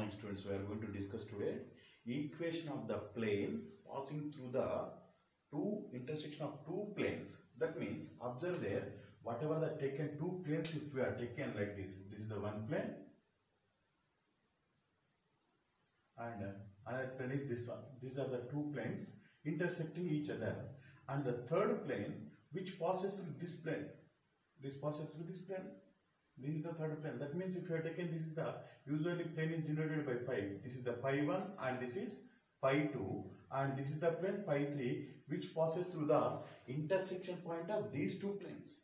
morning, students. We are going to discuss today equation of the plane passing through the intersection of two planes. That means observe there, whatever the taken two planes, if we are taken like this is the one plane and another plane is this one. These are the two planes intersecting each other, and the third plane which passes through this plane, this passes through this plane. This is the third plane. That means if you are taken, this is the usually plane is denoted by pi. This is the pi 1 and this is pi 2, and this is the plane pi 3 which passes through the intersection point of these two planes.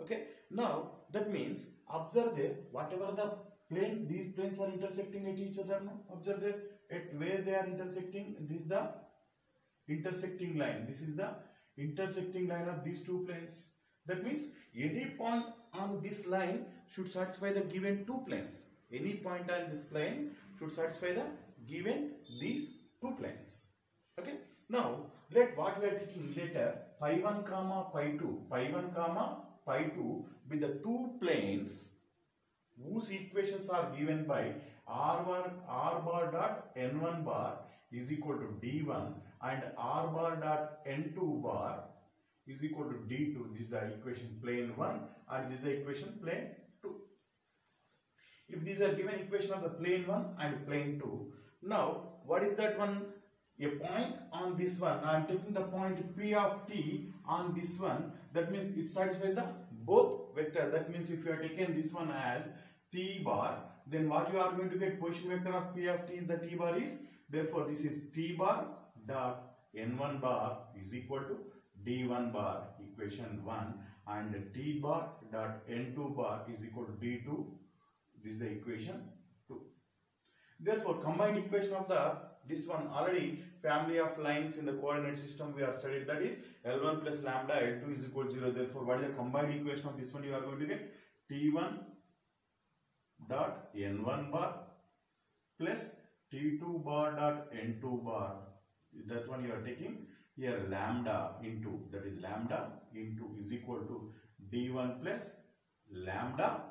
Okay. Now that means observe there, whatever the planes, these planes are intersecting at each other. Now observe there at where they are intersecting. This is the intersecting line. This is the intersecting line of these two planes. That means any point on this line should satisfy the given two planes. Any point on this plane should satisfy the given these two planes. Okay. Now let what we are taking later, pi 1 comma pi 2, pi 1 comma pi 2 with the two planes whose equations are given by r bar dot n1 bar is equal to d1 and r bar dot n2 bar is equal to d2. This is the equation plane 1 and this is the equation plane 2. If these are given equation of the plane 1 and plane 2, now what is that one? A point on this one. I am taking the point p of t on this one. That means it satisfies the both vector. That means if you are taking this one as t bar, then what you are going to get, position vector of p of t is the t bar is. Therefore, this is t bar dot n1 bar is equal to d1 bar, equation 1, and t bar dot n2 bar is equal to d2. This is the equation 2. Therefore, combined equation of this one, already family of lines in the coordinate system we have studied, that is L1 plus lambda L2 is equal to 0. Therefore, what is the combined equation of this one? You are going to get T1 dot N1 bar plus T2 bar dot N2 bar. That one you are taking here lambda into, that is lambda into is equal to D1 plus lambda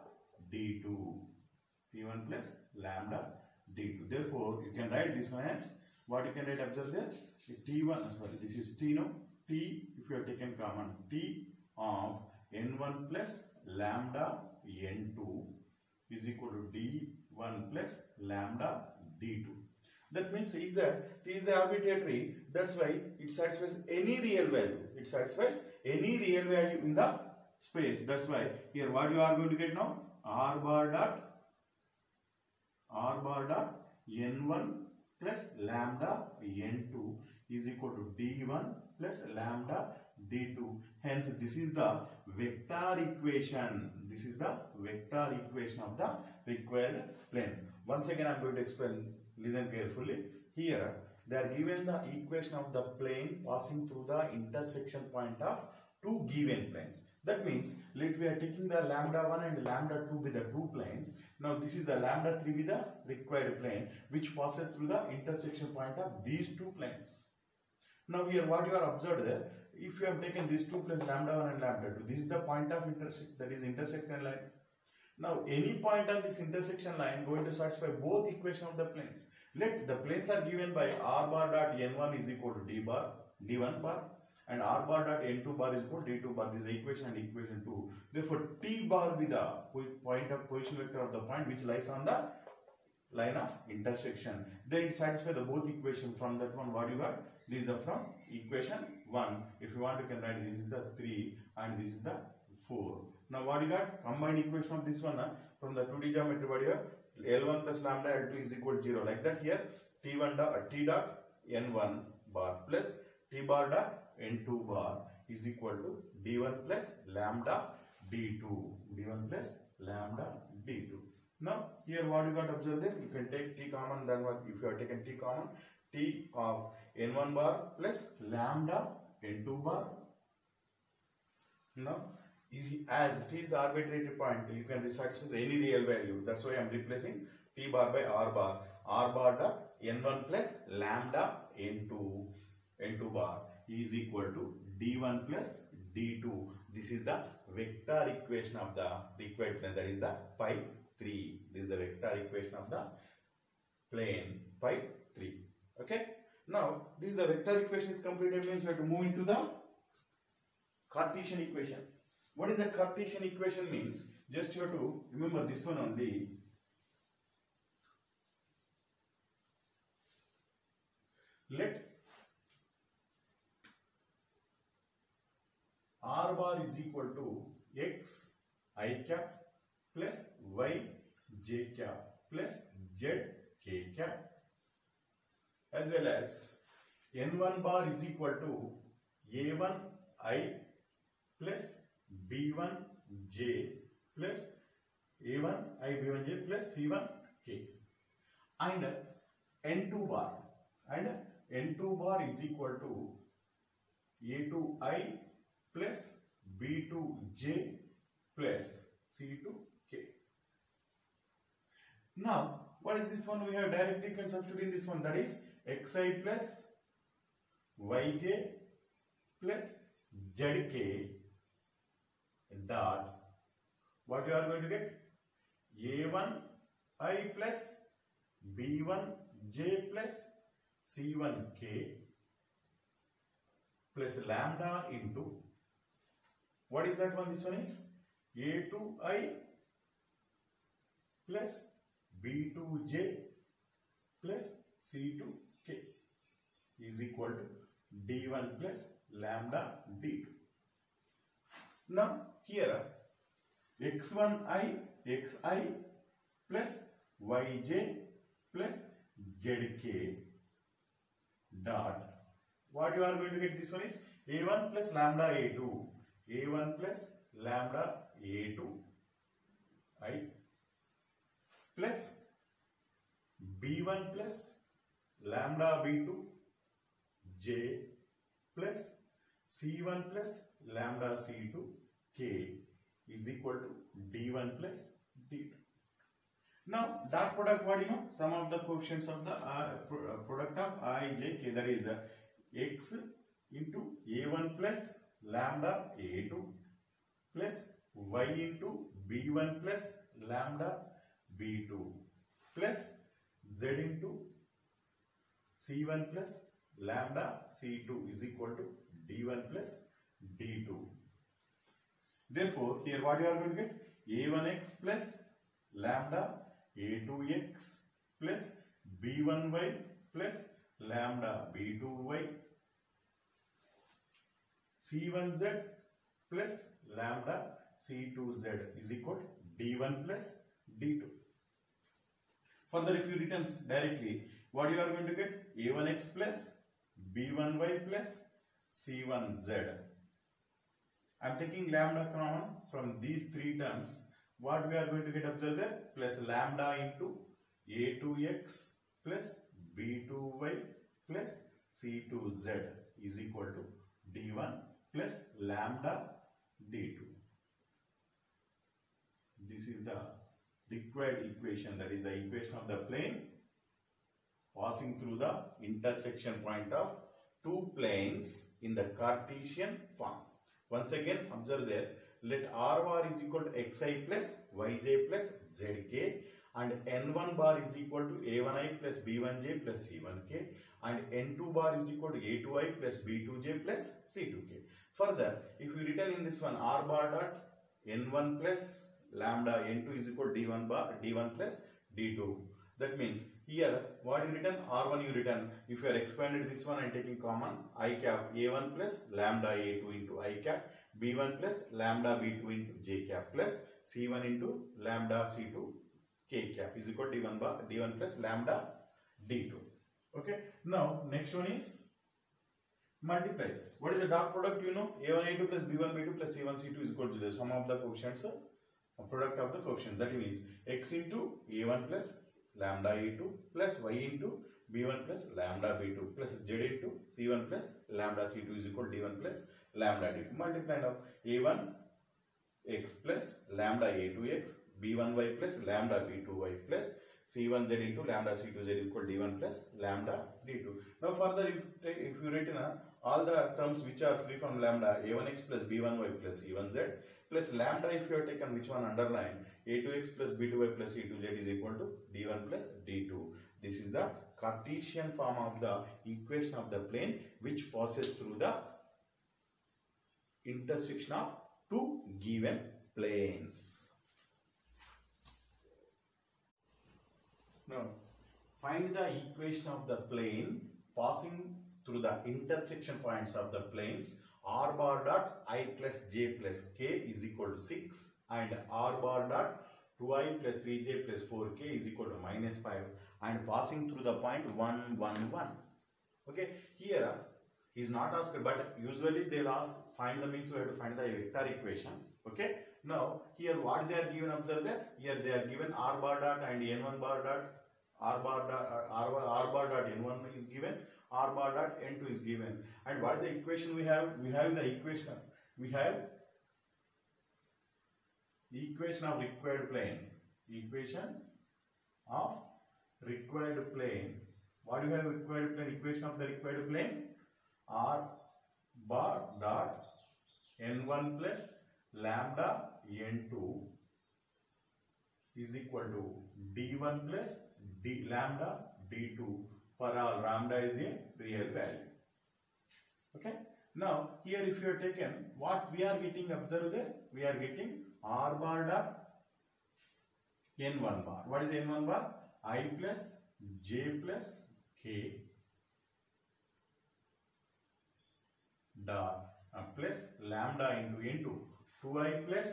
D2. T1 plus lambda D2. Therefore, you can write this one as what you can write. Observe there, T1, sorry, this is T, no? T, if you have taken common, T of N1 plus lambda N2 is equal to D1 plus lambda D2. That means is that T is arbitrary. That's why it satisfies any real value. It satisfies any real value in the space. That's why here what you are going to get now? R bar dot n1 plus lambda n2 is equal to d1 plus lambda d2. Hence, this is the vector equation. This is the vector equation of the required plane. Once again, I am going to explain. Listen carefully. Here, they are given the equation of the plane passing through the intersection point of two given planes. That means, let we are taking the lambda 1 and lambda 2 with the two planes. Now, this is the lambda 3 with the required plane which passes through the intersection point of these two planes. Now, here what you are observed there, if you have taken these two planes lambda 1 and lambda 2, this is the point of intersection, that is intersection line. Now, any point on this intersection line going to satisfy both equation of the planes. Let the planes are given by r bar dot n1 is equal to d1 bar and r bar dot n2 bar is equal to d2 bar. This is the equation and equation 2. Therefore, t bar with the point of position vector of the point which lies on the line of intersection. Then it satisfies the both equation. From that one, what you got? This is the from equation 1. If you want, you can write this is the 3 and this is the 4. Now what you got? Combined equation of this one from the 2D geometry, what you have? L1 plus lambda L2 is equal to 0. Like that here, T1 dot T dot N1 bar plus T bar dot N2 bar is equal to D1 plus lambda D2. D1 plus lambda D2. Now here what you got? Observe there, you can take T common. Then what if you have taken T common? T of N1 bar plus lambda N2 bar. Now, as T is the arbitrary point, you can satisfy any real value. That's why I am replacing T bar by R bar. R bar dot N1 plus lambda N2 bar is equal to D1 plus D2. This is the vector equation of the required plane, that is the pi 3. This is the vector equation of the plane pi 3. Okay. Now this is the vector equation is completed, means we have to move into the Cartesian equation. What is a Cartesian equation means? Just you have to remember this one only. Let r bar is equal to x I cap plus y j cap plus z k cap, as well as n1 bar is equal to a1 I plus b1 j plus a1 I b1 j plus c1 k, and n2 bar is equal to a2 I plus b2 j plus c2 k. Now what is this one? We have directly can substitute in this one, that is xi plus yj plus zk dot, what you are going to get? a1 I plus b1 j plus c1 k plus lambda into, what is that one? This one is a2 I plus b2 j plus c2 k is equal to d1 plus lambda d2. Now here x1 I xi plus yj plus zk dot, what you are going to get? This one is a1 plus lambda a2, a1 plus lambda a2 I plus b1 plus lambda b2 j plus c1 plus lambda c2 k is equal to d1 plus d2. Now dot product, what you know? Sum of the coefficients of the product of I, j, k, that is x into a1 plus lambda a2 plus y into b1 plus lambda b2 plus z into c1 plus lambda c2 is equal to d1 plus d2. Therefore here what you are going to get? a1x plus lambda a2x plus b1y plus lambda b2y c1z plus lambda c2z is equal to d1 plus d2. Further, if you written directly, what you are going to get? a1x plus b1y plus c1z. I am taking lambda common from these three terms. What we are going to get? Observe there, plus lambda into a2x plus b2y plus c2z is equal to d1 plus lambda d2. This is the required equation, that is the equation of the plane passing through the intersection point of two planes in the Cartesian form. Once again, observe there, let r bar is equal to xi plus yj plus zk, and n1 bar is equal to a1i plus b1j plus c1k, and n2 bar is equal to a2i plus b2j plus c2k. Further, if we written in this one, r bar dot n1 plus lambda n2 is equal to d1 bar d1 plus d2. That means here what you written? r1 you written. If you are expanded this one and taking common, I cap a1 plus lambda a2 into I cap, b1 plus lambda b2 into j cap plus c1 into lambda c2 k cap is equal to d1 bar d1 plus lambda d2. Okay. Now next one is multiply. What is the dot product? You know, a1 a2 plus b1 b2 plus c1 c2 is equal to the sum of the coefficients, product of the coefficients. That means x into a1 plus lambda a2 plus y into b1 plus lambda b2 plus z into c1 plus lambda c2 is equal to d1 plus lambda d2. Multiply of a1 x plus lambda a2x, b1y plus lambda b2y plus c1z into lambda c2z is equal to d1 plus lambda d2. Now further, if you write in all the terms which are free from lambda, a1x plus b1y plus c1z plus lambda if you have taken which one underline, a2x plus b2y plus c2z is equal to d1 plus d2. This is the Cartesian form of the equation of the plane which passes through the intersection of two given planes. Now, find the equation of the plane passing through the intersection points of the planes r bar dot I plus j plus k is equal to 6 and r bar dot 2i plus 3j plus 4k is equal to minus 5 and passing through the point 1, 1, 1. Okay, here is not asked, but usually they'll ask find the means, we have to find the vector equation. Okay, now here what they are given, observe that here they are given r bar dot and n1 bar dot, r bar dot n1 is given, r bar dot n2 is given, and what is the equation we have? We have the equation of required plane. Equation of required plane. What do you have required plane? Equation of the required plane, r bar dot n1 plus lambda n2 is equal to d1 plus d lambda d2 for all lambda is a real value. Okay, now here if you have taken what we are getting, observe there, we are getting r bar dot n1 bar. What is n1 bar? I plus j plus k dot plus lambda into n2, 2i plus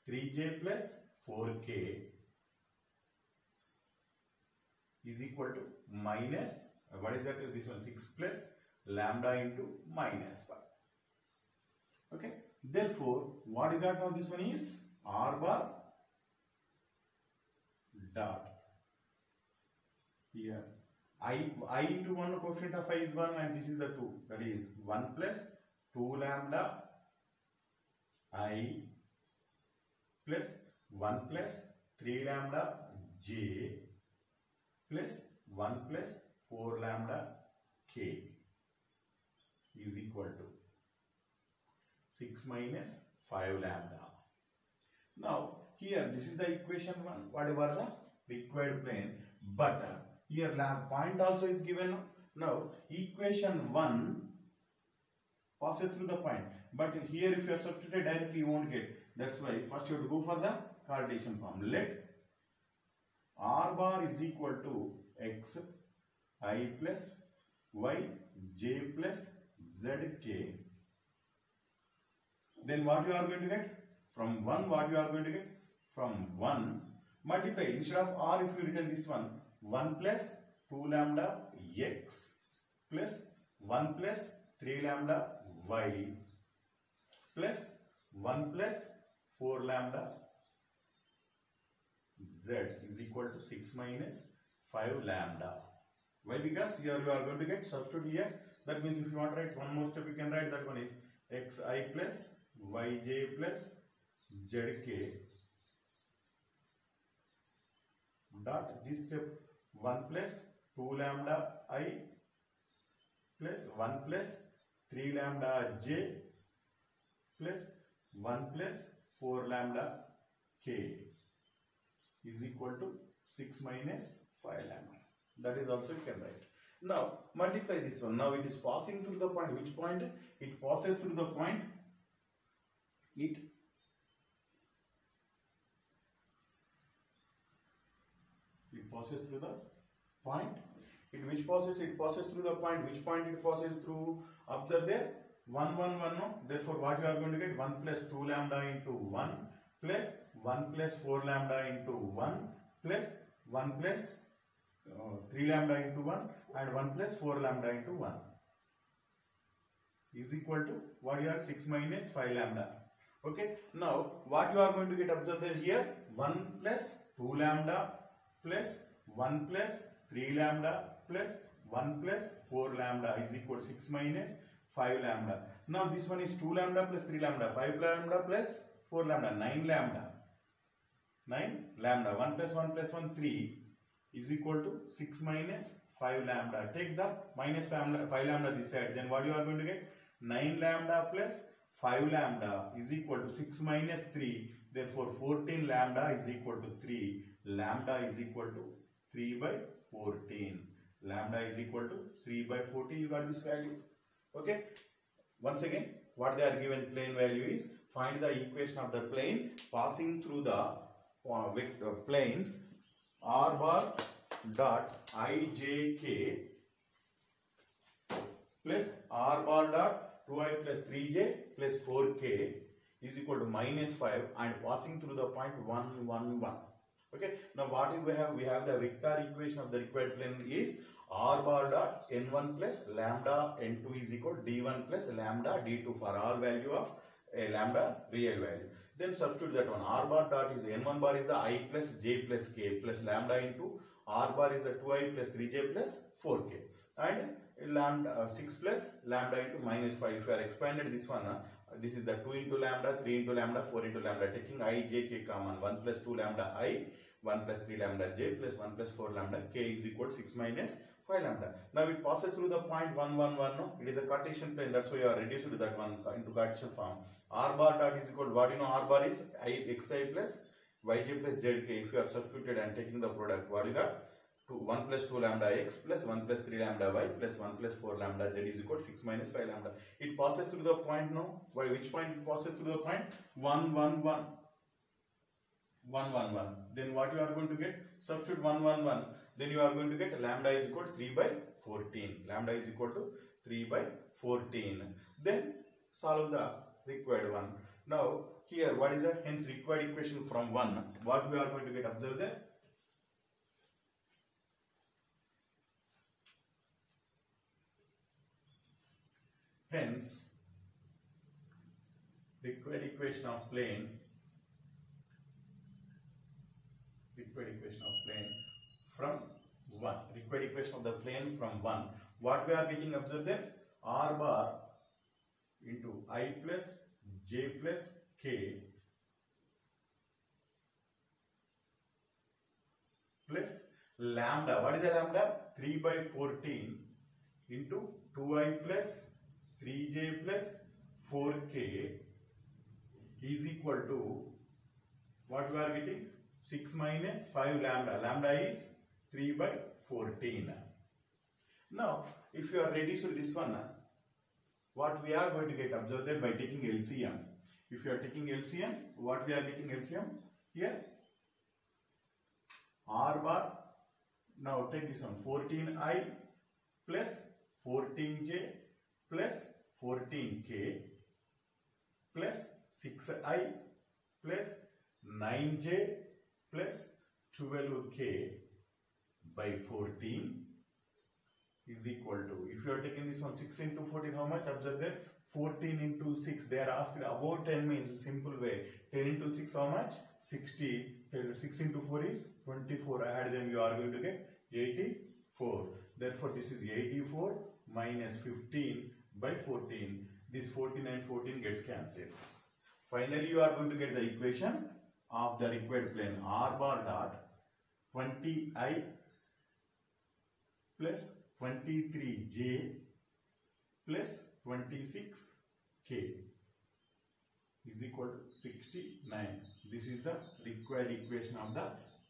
3j plus 4k is equal to minus, what is that? This one 6 plus lambda into minus 5. Okay, therefore what you got now, this one is r bar dot, here I into 1 coefficient of I is 1 and this is the 2, that is 1 plus 2 lambda I plus 1 plus 3 lambda j plus 1 plus 4 lambda k is equal to 6 minus 5 lambda. Now here this is the equation 1, whatever the required plane, but here point also is given. Now equation 1 passes through the point, but here if you are substituted directly you won't get. That's why first you have to go for the Cartesian form. Let r bar is equal to x I plus y j plus z k. Then what you are going to get? From 1 what you are going to get? From 1 multiply, instead of r if you written this one, 1 plus 2 lambda x plus 1 plus 3 lambda y plus 1 plus 4 lambda z is equal to 6 minus 5 lambda. Why? Because here you are going to get substitute here. That means if you want to write one more step, you can write that one is xi plus yj plus zk dot this step 1 plus 2 lambda I plus 1 plus 3 lambda j plus 1 plus 4 lambda k is equal to 6 minus 5 lambda. That is also you can write. Now multiply this one. Now it is passing through the point. Which point? It passes through the point. It passes through the point. Which passes? It passes through the point. Which point it passes through? Observe there. 1, 1, 1. No. Therefore, what you are going to get? 1 plus 2 lambda into 1 plus 1 plus 4 lambda into 1 plus 1 plus 3 lambda into 1 and 1 plus 4 lambda into 1 is equal to what you are 6 minus 5 lambda. Okay. Now what you are going to get, observe there here 1 plus 2 lambda plus 1 plus 3 lambda plus 1 plus 4 lambda is equal to 6 minus 5 lambda. Now this one is 2 lambda plus 3 lambda, 5 lambda plus 4 lambda, 9 lambda. 9 lambda, 1 plus 1 plus 1, 3 is equal to 6 minus 5 lambda. Take the minus 5 lambda this side, then what you are going to get? 9 lambda plus 5 lambda is equal to 6 minus 3. Therefore, 14 lambda is equal to 3. Lambda is equal to 3 by 14. Lambda is equal to 3 by 14. You got this value. Okay. Once again, what they are given plane value is find the equation of the plane passing through the planes r bar dot ijk plus r bar dot 2i plus 3j plus 4k is equal to minus 5 and passing through the point 1, 1, 1. Okay. Now what do we have? We have the vector equation of the required plane is r bar dot n1 plus lambda n2 is equal to d1 plus lambda d2 for r value of a lambda real value. Then substitute that one. R bar dot is n1 bar is the I plus j plus k plus lambda into r bar is the 2i plus 3j plus 4k and lambda 6 plus lambda into minus 5. If you are expanded this one, this is the 2 into lambda, 3 into lambda, 4 into lambda. Taking I, j, k common, 1 plus 2 lambda I, 1 plus 3 lambda j plus 1 plus 4 lambda k is equal to 6 minus 5 lambda. Now it passes through the point 1, 1, 1. No? It is a Cartesian plane. That's why you are reduced to that one into Cartesian form. R bar dot is equal to what you know? R bar is I xi plus yj plus zk. If you are substituted and taking the product, what you got? 1 plus 2 lambda x plus 1 plus 3 lambda y plus 1 plus 4 lambda z is equal to 6 minus 5 lambda. It passes through the point now. By which point it passes through the point? 1, 1, 1. 1, 1, 1. Then what you are going to get? Substitute 1, 1, 1. Then you are going to get lambda is equal to 3 by 14. Lambda is equal to 3 by 14. Then solve the required one. Now here what is the hence required equation from 1? What we are going to get? Observe there. Hence required equation of plane from 1. Required equation of the plane from 1. What we are getting? Observe there. R bar into I plus j plus k plus lambda. What is the lambda? 3 by 14 into 2i plus 3j plus 4k is equal to what we are getting? 6 minus 5 lambda. Lambda is 3 by 14. Now, if you are ready to this one, what we are going to get? Observe that by taking LCM. If you are taking LCM, what we are getting LCM? Here, R bar. Now take this one. 14i plus 14j plus 14k plus 6i plus 9j plus 12k by 14 is equal to, if you are taking this one 6 into 14, how much? Observe that 14 into 6, they are asked about 10 means simple way. 10 into 6 how much? 60. 6 into 4 is 24. Add them, you are going to get 84. Therefore this is 84 minus 15 by 14. This 14 and 14 gets cancelled. Finally you are going to get the equation of the required plane. R bar dot 20i plus 23j plus 26k is equal to 69. This is the required equation of the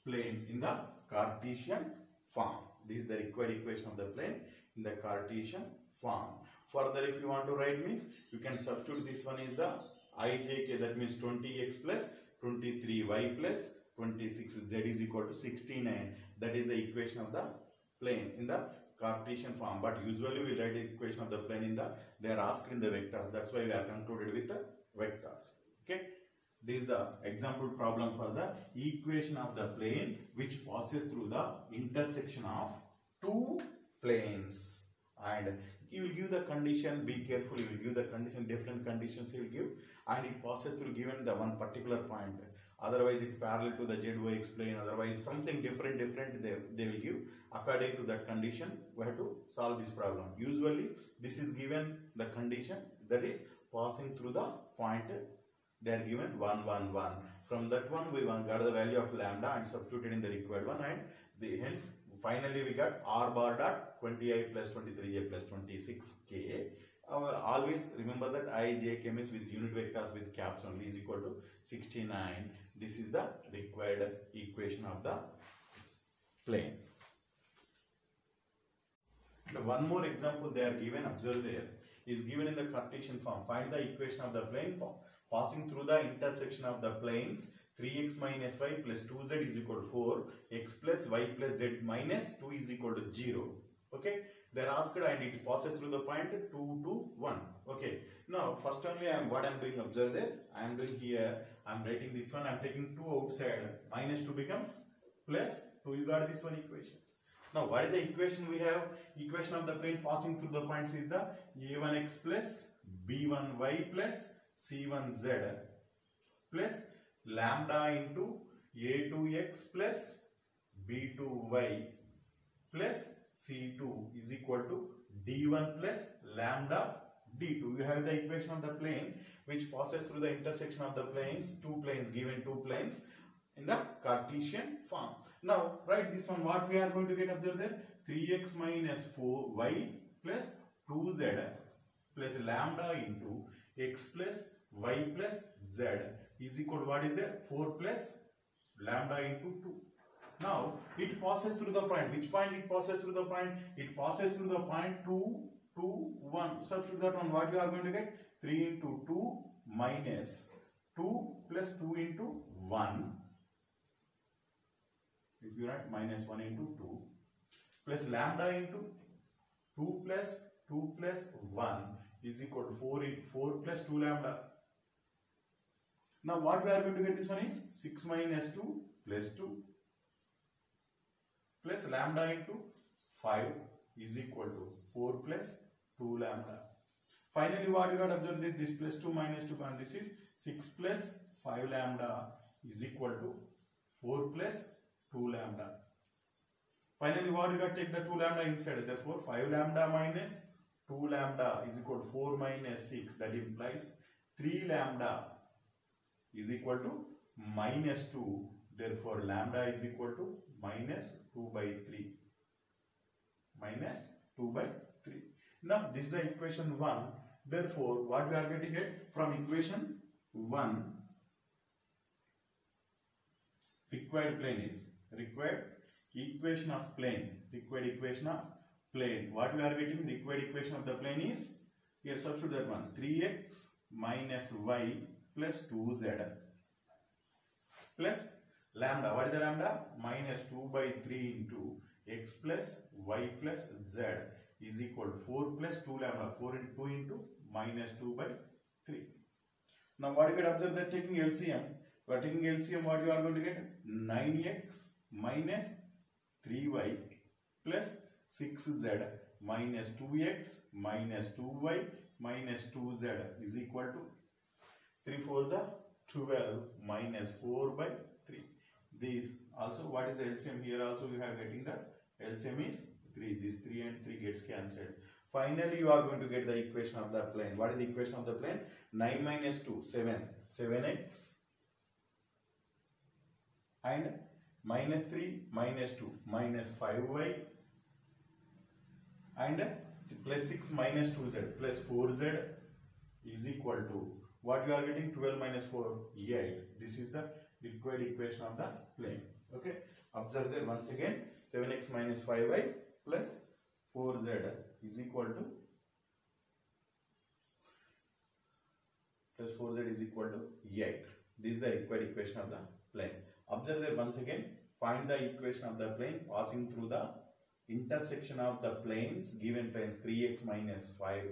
plane in the Cartesian form. This is the required equation of the plane in the Cartesian form. Further, if you want to write means, you can substitute this one is the ijk, that means 20x plus 23y plus 26z is equal to 69. That is the equation of the plane in the Cartesian form. But usually we write the equation of the plane in the, they are asked in the vectors. That's why we are concluded with the vectors. Okay. This is the example problem for the equation of the plane which passes through the intersection of two planes. And you will give the condition, be careful, you will give the condition, different conditions you will give, and it passes through given the one particular point. Otherwise it parallel to the ZY plane, otherwise something different they will give. According to that condition, we have to solve this problem. Usually this is given the condition, that is passing through the point, they are given 1, 1, 1. From that one we got the value of lambda and substituted in the required one, and hence finally we got R bar dot 20i plus 23j plus 26k Always remember that I, j, k means with unit vectors with caps only is equal to 69. This is the required equation of the plane. And one more example they are given, observe there, is given in the Cartesian form. Find the equation of the plane passing through the intersection of the planes 3x minus y plus 2z is equal to 4, x plus y plus z minus 2 is equal to 0. Okay, they are asked and it passes through the point 2 to 1. Okay, now first only what I am doing, observe there, I am doing here, I am writing this one, I am taking 2 outside, minus 2 becomes plus 2, you got this one equation. Now what is the equation we have? Equation of the plane passing through the points is the a1x plus b1y plus c1z plus lambda into a2x plus b2y plus c2 is equal to d1 plus lambda d2. You have the equation of the plane which passes through the intersection of the planes, two planes, given two planes in the Cartesian form. Now write this one, what we are going to get up there, 3x minus 4y plus 2z plus lambda into x plus y plus z is equal to what is there, 4 plus lambda into 2. Now it passes through the point. Which point it passes through the point? It passes through the point 2 to 1. Substitute that one, what you are going to get, 3 into 2 minus 2 plus 2 into 1. If you write minus 1 into 2 plus lambda into 2 plus 1 is equal to 4 plus 2 lambda. Now what we are going to get, this one is 6 minus 2 plus 2 plus lambda into 5 is equal to 4 plus 2 lambda. Finally what you got, observe this plus 2 minus 2 and this is 6 plus 5 lambda is equal to 4 plus 2 lambda. Finally what you got, take the 2 lambda inside, therefore 5 lambda minus 2 lambda is equal to 4 minus 6, that implies 3 lambda is equal to minus 2, therefore lambda is equal to minus 2 by 3. Minus 2 by 3. Now this is the equation 1. Therefore what we are getting it from equation 1, required plane is required equation of plane. Required equation of plane. What we are getting, required equation of the plane is, here substitute that one, 3x minus y plus 2z plus lambda. What is the lambda? Minus 2 by 3 into x plus y plus z is equal to 4 plus 2 lambda. 4 into 2 into minus 2 by 3. Now what you can observe that taking LCM, we are taking LCM, what you are going to get, 9x minus 3y plus 6z minus 2x minus 2y minus 2z is equal to 3 4s are 12 minus 4 by 3. This also, what is the LCM? Here also you have getting the LCM is 3. This 3 and 3 gets cancelled. Finally you are going to get the equation of the plane. What is the equation of the plane? 9 minus 2, 7. 7x and minus 3 minus 2 minus 5y and plus 6 minus 2z plus 4z is equal to what you are getting, 12 minus 4, 8. This is the required equation of the plane. Okay, observe there once again, 7x minus 5y plus 4z is equal to plus 4z is equal to 8. This is the required equation of the plane. Observe there once again, find the equation of the plane passing through the intersection of the planes, given planes 3x minus 5,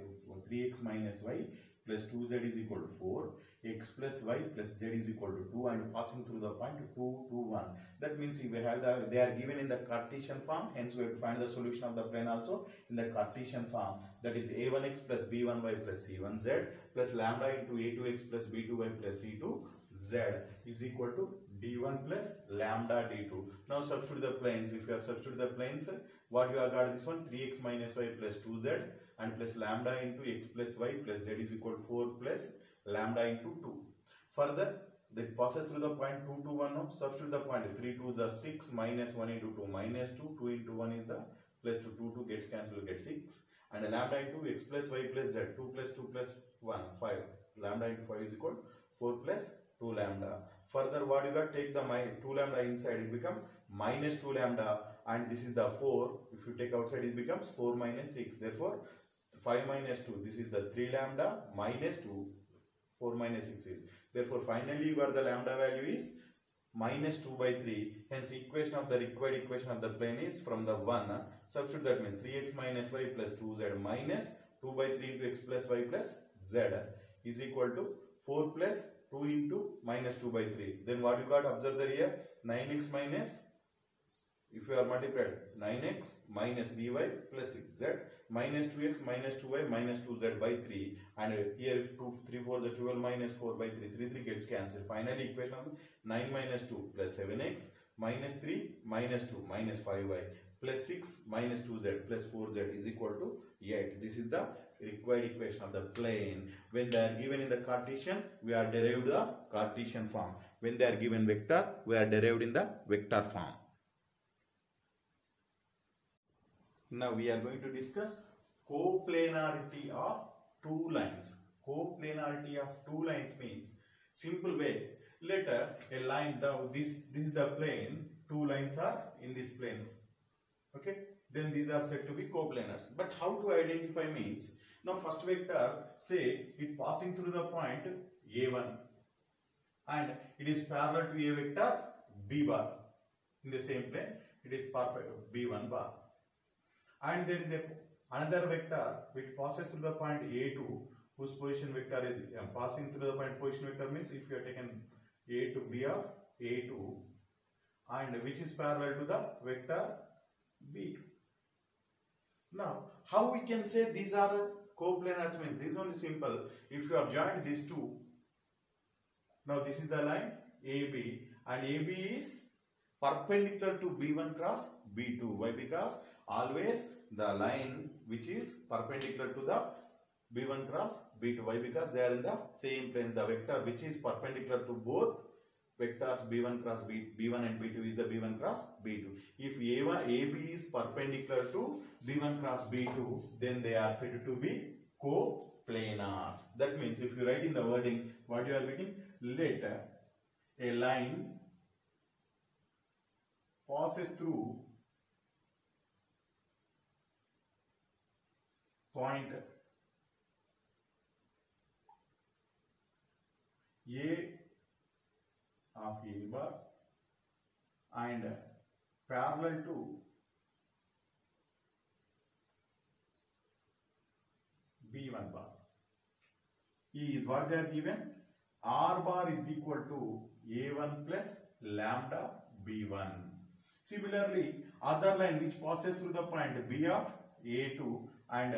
3x minus y plus 2z is equal to 4, x plus y plus z is equal to 2, and passing through the point 2 to 1. That means we have they are given in the Cartesian form, hence we have to find the solution of the plane also in the Cartesian form. That is a1x plus b1y plus c1z plus lambda into a2x plus b2y plus c2z is equal to d1 plus lambda d2. Now substitute the planes. If you have substituted the planes, what you have got, this one 3x minus y plus 2z and plus lambda into x plus y plus z is equal to 4 plus lambda into 2. Further, they passes through the point 2 to 1. Now substitute the point, 3 2s are 6 minus 1 into 2 minus 2, 2 into 1 is the plus 2, 2 gets cancelled, get 6, and lambda into x plus y plus z, 2 plus 2 plus 1, 5. Lambda into 5 is equal to 4 plus 2 lambda. Further, what you got? Take the 2 lambda inside, it become minus 2 lambda, and this is the 4. If you take outside, it becomes 4 minus 6. Therefore, 5 minus 2, this is the 3 lambda minus 2, 4 minus 6 is. Therefore, finally you got the lambda value is minus 2 by 3. Hence, equation of the required equation of the plane is from the 1. Substitute, that means 3x minus y plus 2z minus 2 by 3 into x plus y plus z is equal to 4 plus 2 into minus 2 by 3. Then what you got? Observe the here, 9x minus, if you are multiplied, 9x minus 3y plus 6z minus 2x minus 2y minus 2z by 3. And here if 3 4 is 12 minus 4 by 3, 3 gets cancelled. Finally, equation of 9 minus 2 plus 7x minus 3 minus 2 minus 5y plus 6 minus 2z plus 4z is equal to 8. This is the required equation of the plane. When they are given in the Cartesian, we are derived the Cartesian form. When they are given vector, we are derived in the vector form. Now we are going to discuss coplanarity of two lines. Coplanarity of two lines means, simple way, let a line down, this is the plane, two lines are in this plane. Okay, then these are said to be coplanars. But how to identify means, now first vector, say it passing through the point A1 and it is parallel to a vector B bar in the same plane, it is perpendicular B1 bar. And there is another vector which passes through the point A2 whose position vector is passing through the point position vector means if you have taken A to B of A2 and which is parallel to the vector B2. Now, how we can say these are coplanars means, this is only simple. If you have joined these two, now this is the line AB and AB is perpendicular to B1 cross B2. Why? Because always the line which is perpendicular to the B1 cross B2. Why? Because they are in the same plane. The vector which is perpendicular to both vectors B1 cross B1 and B2 is the B1 cross B2. If AB is perpendicular to B1 cross B2, then they are said to be coplanars. That means if you write in the wording, what you are writing? Let a line passes through point A of A bar and parallel to B1 bar is what they are given. R bar is equal to A1 plus lambda B1. Similarly, other line which passes through the point B of A2 and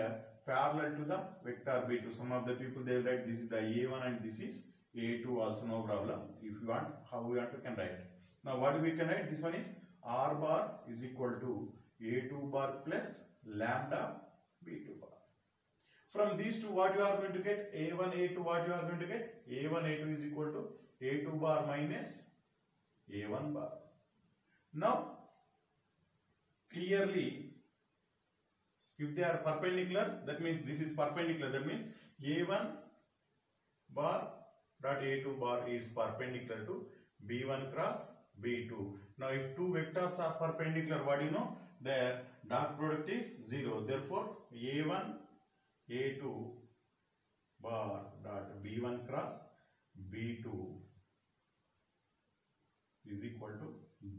parallel to the vector B2. Some of the people they write this is the A1 and this is A2 also, no problem. If you want, how we want to can write. Now what we can write? This one is R bar is equal to A2 bar plus lambda B2 bar. From these two, what you are going to get? A1, A2, what you are going to get? A1, A2 is equal to A2 bar minus A1 bar. Now, clearly, if they are perpendicular, that means this is perpendicular. That means A1 bar dot A2 bar is perpendicular to B1 cross B2. Now, if two vectors are perpendicular, what do you know? Their dot product is 0. Therefore, A1, A2 bar dot B1 cross B2 is equal to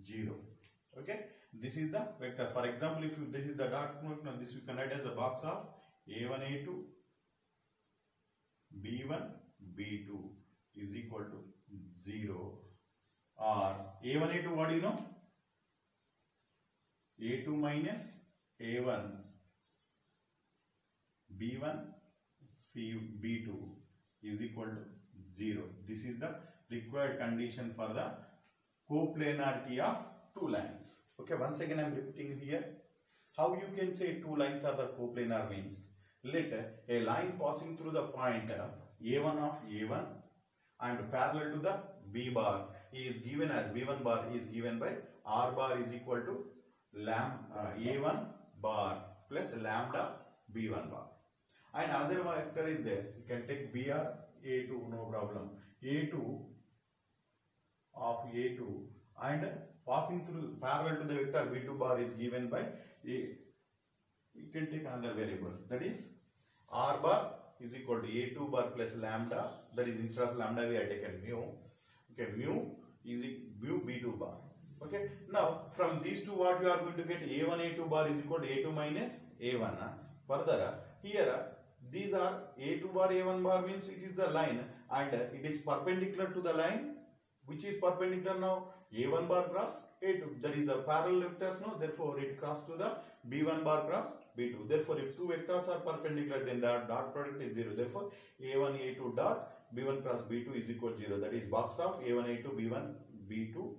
0. Okay, this is the vector. For example, if this is the dot product, now this you can write as a box of A1, A2, B1, B2 is equal to 0. Or A1, A2, what do you know? A2 minus A1 B1 C B2 is equal to 0. This is the required condition for the coplanarity of two lines. Okay, once again I am repeating here. How you can say two lines are the coplanar means, let a line passing through the point A1 of A1 and parallel to the B bar is given as B1 bar is given by R bar is equal to A1 bar plus lambda B1 bar. And another vector is there. You can take BR A2, no problem. A2 of A2 and passing through parallel to the vector B2 bar is given by A. You can take another variable, that is R bar is equal to A2 bar plus lambda, that is instead of lambda we have taken mu. Okay, mu is mu B2 bar. Okay, now from these two what you are going to get, A1 A2 bar is equal to A2 minus A1. Further here these are A2 bar A1 bar means it is the line and it is perpendicular to the line. Which is perpendicular now? A1 bar cross A2. That is a parallel vectors now. Therefore, it crosses to the B1 bar cross B2. Therefore, if two vectors are perpendicular, then the dot product is 0. Therefore, A1 A2 dot B1 cross B2 is equal to 0. That is box of A1 A2 B1 B2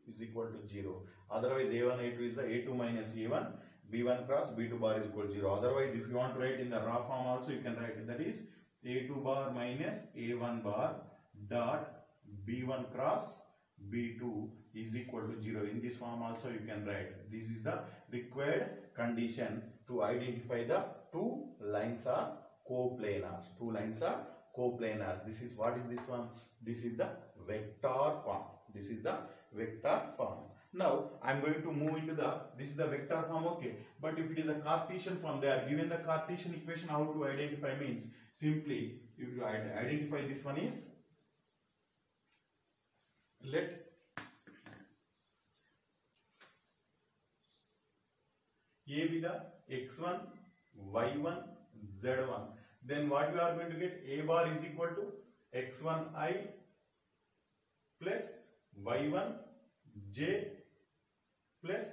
is equal to 0. Otherwise, A1 A2 is the A2 minus A1 B1 cross B2 bar is equal to 0. Otherwise, if you want to write in the raw form also, you can write it. That is A2 bar minus A1 bar dot B1 cross B2 is equal to 0. In this form also you can write. This is the required condition to identify the two lines are coplanars. Two lines are coplanars. This is what is this one? This is the vector form. This is the vector form. Now I am going to move into the, this is the vector form, okay. But if it is a Cartesian form, they are given the Cartesian equation. How to identify means simply if you identify this one is, let A be the x1, y1, z1. Then what you are going to get? A bar is equal to x1i plus y1j plus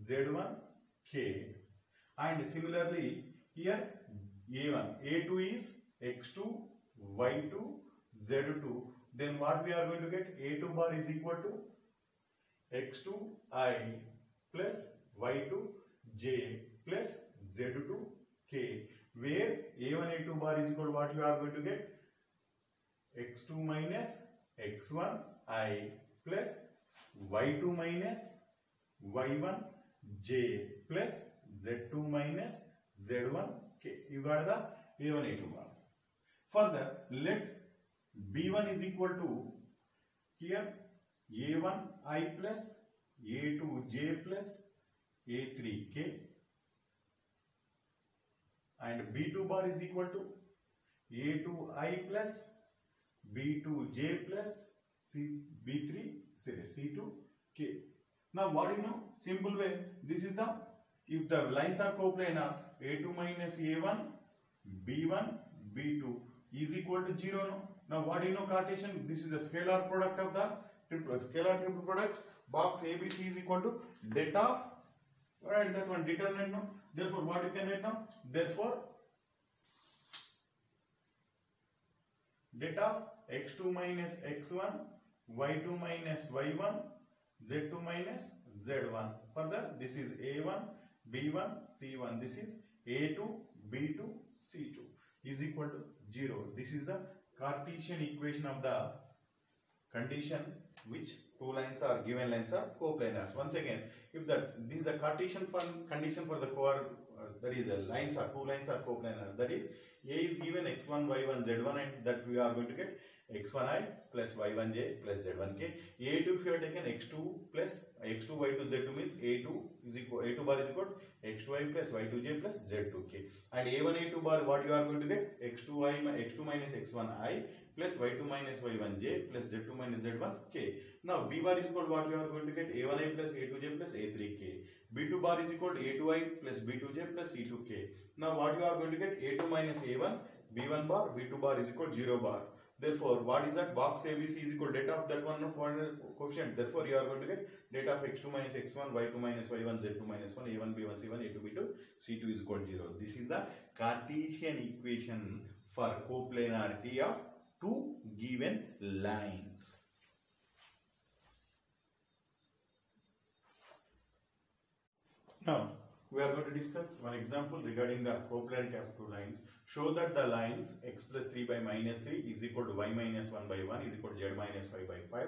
z1k. And similarly here A1, A2 is x2, y2, z2. Then what we are going to get? A2 bar is equal to x2i plus y2j plus z2k, where A1 A2 bar is equal to what you are going to get? x2 minus x1i plus y2 minus y1j plus z2 minus z1k. You got the A1 A2 bar. Further, let B1 is equal to here A1i plus A2j plus A3k, and B2 bar is equal to A2i plus B2j plus B3 C2k. Now what do you know? Simple way. This is the, if the lines are coplanars, A2 minus A1 B1 B2 is equal to 0 no? Now what do you know Cartesian? This is the scalar product of the scalar triple product. Box ABC is equal to det of, right, that one determinant now. Therefore what you can write now? Therefore det of x2 minus x1, y2 minus y1, z2 minus z1. Further, this is a1, b1, c1. This is a2, b2, c2 is equal to 0. This is the Cartesian equation of the condition which two lines are given lines are coplanars. Once again, if this is the Cartesian condition for the that is lines are two lines are coplanars. That is, A is given x1, y1, z1, and that we are going to get x1i plus y1j plus z1k. A2 if you have taken x2 plus x2 y2 z2 means A2 is equal, A2 bar is equal to x2i plus y2j plus z2k. And A1 A2 bar what you are going to get? x2 minus x1i plus y2 minus y1j plus z2 minus z1k. Now B bar is equal to what you are going to get? A1i plus A2j plus A3k. B2 bar is equal to A2i plus B2j plus C2k. Now what you are going to get? A2 minus A1, B1 bar, B2 bar is equal to 0 bar. Therefore, what is that? Box ABC is equal to det of that one coefficient. Therefore, you are going to get det of x2 minus x1, y2 minus y1, z2 minus 1, a1, b1, c1, a2, b2, c2 is equal to 0. This is the Cartesian equation for coplanarity of two given lines. Now, we are going to discuss one example regarding the coplanarity of two lines. Show that the lines x plus 3 by minus 3 is equal to y minus 1 by 1 is equal to z minus 5 by 5,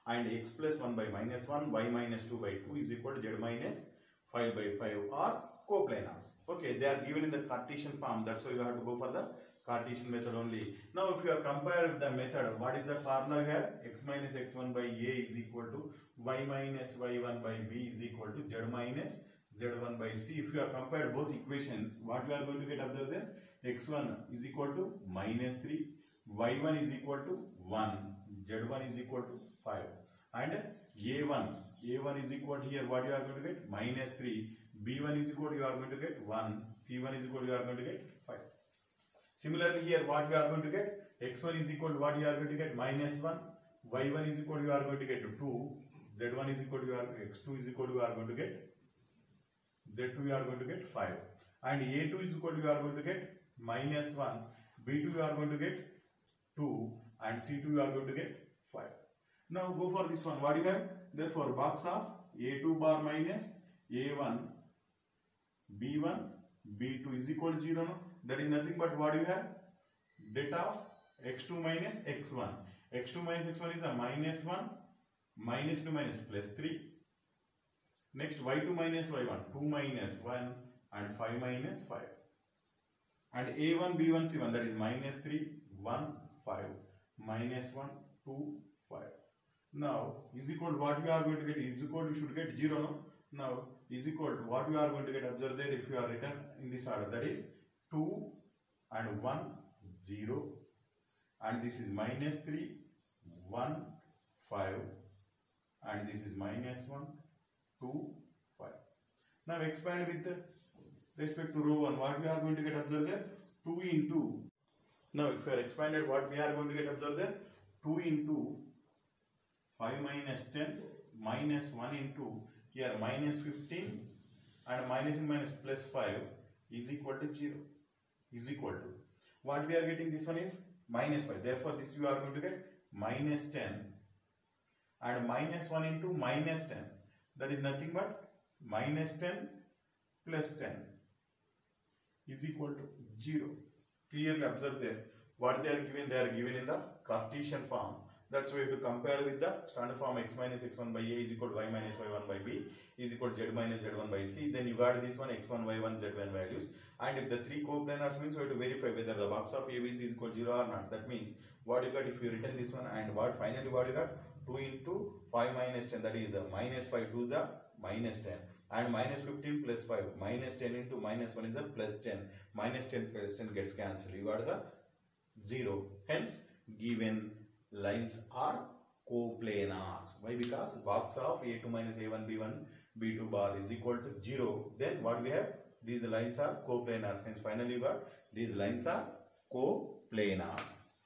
and x plus 1 by minus 1, y minus 2 by 2 is equal to z minus 5 by 5 are coplanars. Okay, they are given in the Cartesian form. That's why you have to go for the Cartesian method only. Now, if you are compared with the method, what is the formula we have? X minus x1 by a is equal to y minus y1 by b is equal to z minus z1 by c. If you are compared both equations, what we are going to get observed there? X1 is equal to minus 3, y1 is equal to 1, z1 is equal to 5, and a1 is equal to here what you are going to get? Minus 3, b1 is equal to you are going to get 1, c1 is equal to you are going to get 5. Similarly here what we are going to get? X1 is equal to what you are going to get? Minus 1, y1 is equal to you are going to get 2, z1 is equal to x2 is equal to you are going to get z2 you are going to get 5, and a2 is equal to you are going to get minus 1, b2 you are going to get 2, and c2 you are going to get 5. Now go for this one. What do you have? Therefore box of a2 bar minus a1 b1 b2 is equal to 0. No? That is nothing but what do you have? Det of x2 minus x1. x2 minus x1 is a minus 1, minus 2 minus plus 3. Next y2 minus y1, 2 minus 1 and 5 minus 5. And a1 b1 c1, that is minus 3, 1, 5, minus 1, 2, 5. Now is equal to what we are going to get? Is equal to, you should get 0. No? Now is equal to what we are going to get? Observe there, if you are written in this order, that is 2 and 1, 0, and this is minus 3, 1, 5, and this is minus 1, 2, 5. Now expand with respect to row 1, what we are going to get? Observe there, 2 into, now if you are expanded, what we are going to get? Observe there, 2 into 5 minus 10 minus 1 into here minus 15 and minus in minus plus 5 is equal to 0, is equal to what we are getting? This one is minus 5. Therefore this you are going to get minus 10 and minus 1 into minus 10, that is nothing but minus 10 plus 10 is equal to 0. Clearly observe there what they are given. They are given in the Cartesian form. That's why if you compare with the standard form, x minus x1 by a is equal to y minus y1 by b is equal to z minus z1 by c, then you got this one x1 y1 z1 values. And if the three coplanars means, you have to verify whether the box of ABC is equal to 0 or not. That means what you got if you written this one, and what finally what you got? 2 into 5 minus 10, that is minus 5 2 is a minus 10, and minus 15 plus 5, minus 10 into minus 1 is a plus 10, minus 10 plus 10 gets cancelled, you got the 0. Hence given lines are coplanars. Why? Because box of a2 minus a1 b1 b2 bar is equal to 0. Then what we have? These lines are coplanars. Hence finally you got these lines are coplanars.